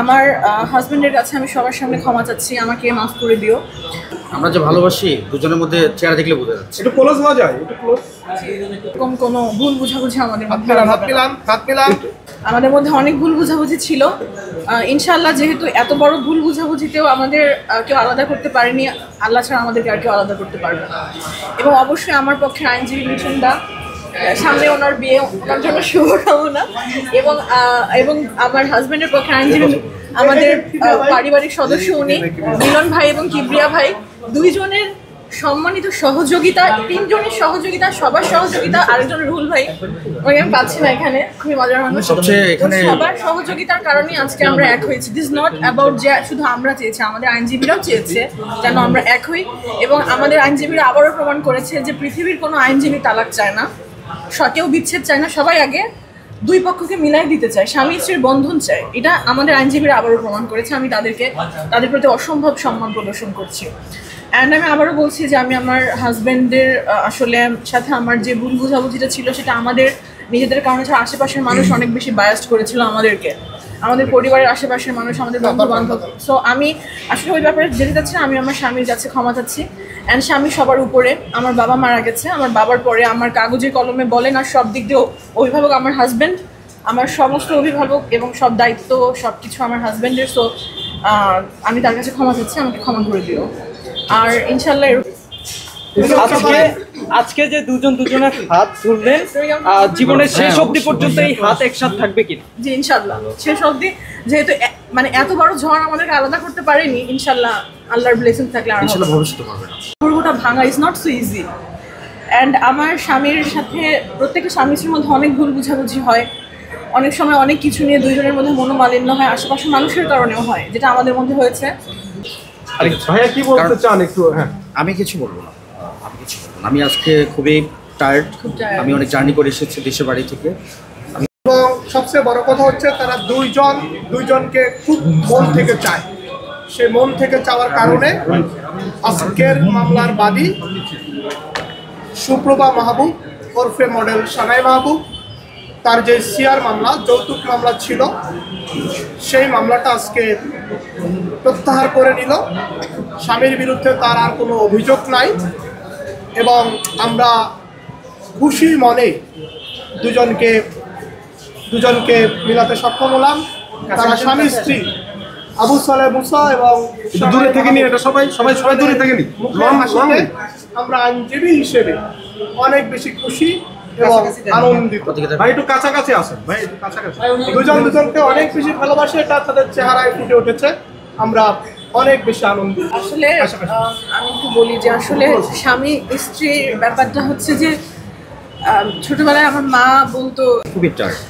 আমার হাজবেন্ডের কাছে আমি সবার সামনে ক্ষমা চাচ্ছি, আমাকে মাফ করে দিও। আমরা যে ভালোবাসি দুজনের মধ্যে চেহারা দেখলে বোঝা যাচ্ছে। একটু ক্লোজ হওয়া যায়, একটু ক্লোজ। এরকম কোনো ভুল বুঝাবুঝি আমাদের মধ্যে অনেক ভুল বুঝাবুঝি ছিল। ইনশাআল্লাহ যেহেতু এত বড় ভুল বুঝাবুঝিতেও আমাদের কেউ আলাদা করতে পারেনি, আল্লাহ ছাড়া আমাদেরকে আর কেউ আলাদা করতে পারবে না। এবং অবশ্যই আমার পক্ষে আইনজীবী মিঠুনদা, সামনে ওনার বিয়ে, ওনার জন্য শুভকামনা। এবং এবং আমার হাজবেন্ডের পক্ষে আইনজীবী আমাদের পারিবারিক সদস্য উনি মিলন ভাই এবং কিবরিয়া ভাই, দুইজনের সম্মানিত সহযোগিতা, তিনজনের সহযোগিতা, সবার সহযোগিতা, আরেকজন রুহুল ভাই, ওকে আমি পাচ্ছি না এখানে, খুবই মজার মানুষ। সবার সহযোগিতার কারণে আজকে আমরা এক হয়েছি। দিস নট অ্যাবাউট যে শুধু আমরা চেয়েছি, আমাদের আইনজীবীরাও চেয়েছে যেন আমরা এক হই। এবং আমাদের আইনজীবীরা আবারও প্রমাণ করেছে যে পৃথিবীর কোনো আইনজীবী তালাক চায় না, কেউ বিচ্ছেদ চায় না, সবাই আগে দুই পক্ষকে মিলাই দিতে চায়, স্বামী স্ত্রীর বন্ধন চায়। এটা আমাদের আইনজীবীরা আবারও প্রমাণ করেছে। আমি তাদের প্রতি অসম্ভব সম্মান প্রদর্শন করছি। অ্যান্ড আমি আবারও বলছি যে আমি আমার হাজব্যান্ডের আসলে সাথে আমার যে ভুল বুঝাবুঝিটা ছিল সেটা আমাদের নিজেদের কারণে ছাড়া আশেপাশের মানুষ অনেক বেশি বায়াস্ট করেছিল আমাদেরকে, আমাদের পরিবারের আশেপাশের মানুষ, আমাদের বন্ধু বান্ধব। সো আমি আসলে ওই ব্যাপারে যেতে চাচ্ছি, আমি আমার স্বামীর কাছে ক্ষমা চাচ্ছি। অ্যান্ড স্বামী সবার উপরে, আমার বাবা মারা গেছে, আমার বাবার পরে আমার কাগজে কলমে বলেন আর সব দিক দিয়ে অভিভাবক আমার হাজব্যান্ড, আমার সমস্ত অভিভাবক এবং সব দায়িত্ব সব কিছু আমার হাজব্যান্ডের। সো আমি তার কাছে ক্ষমা চাচ্ছি, আমাকে ক্ষমা করে দিও। আর ইনশাল্লাহ আজকে যে দুজনের হাত ধরলেন, জীবনের শেষ অবধি পর্যন্ত এই হাত একসাথে থাকবে কিনা? জি ইনশাল্লাহ শেষ অবধি, যেহেতু মানে এত বড় ঝড় আমাদেরকে আলাদা করতে পারেনি, ইনশাল্লাহ আল্লাহর ব্লেসিং থাকলে আর ভবিষ্যতে পারবে না। পূর্বটা ভাঙা is not so easy. And আমার স্বামীর সাথে প্রত্যেকটা স্বামী স্ত্রীর মধ্যে অনেক ভুল বুঝাবুঝি হয়, অনেক সময় অনেক কিছু নিয়ে দুইজনের মধ্যে মনোমালিন্য হয়, আশেপাশের মানুষের কারণেও হয়, যেটা আমাদের মধ্যে হয়েছে। ভাইয়া কি বলতে চান একটু? হ্যাঁ, আমি কিছু বলবো না, আমি আজকে খুবই টায়ার্ড। আমি অনেক জার্নি করে এসেছি দেশের বাড়ি থেকে। এবং সবচেয়ে বড় কথা হচ্ছে তারা দুইজনকে খুব মন থেকে চায়। সে মন থেকে চাওয়ার কারণে আজকের মামলার বাদী সুপ্রভা মাহবুব ওরফে মডেল সানাই মাহবুব, তার যে সিআর মামলা, যৌতুক মামলা ছিল, সেই মামলাটা আজকে প্রত্যাহার করে নিল। স্বামীর বিরুদ্ধে তার আর কোনো অভিযোগ নাই এবং আমরা খুশি মনে দুজনকে মিলাতে সক্ষম হলাম। তারা স্বামী স্ত্রী আবু সালেহ মুসা এবং দূরে থেকে নিয়ে এটা সবাই দূরে থেকে নি। আমরা আইনজীবী হিসেবে অনেক বেশি খুশি এবং আনন্দিত। ভাই একটু কাছাকাছি আসেন, ভাই একটু কাছাকাছি। দুজনকে অনেক বেশি ভালোবাসে, এটা তাদের চেহারায় ফুটে উঠেছে। আমরা অনেক বেশি আনন্দিত। আসলে আমি একটু বলি যে আসলে স্বামী স্ত্রীর ব্যাপারটা হচ্ছে যে ছোটবেলায় আমার মা বলতো খুবই টায়ার্ড।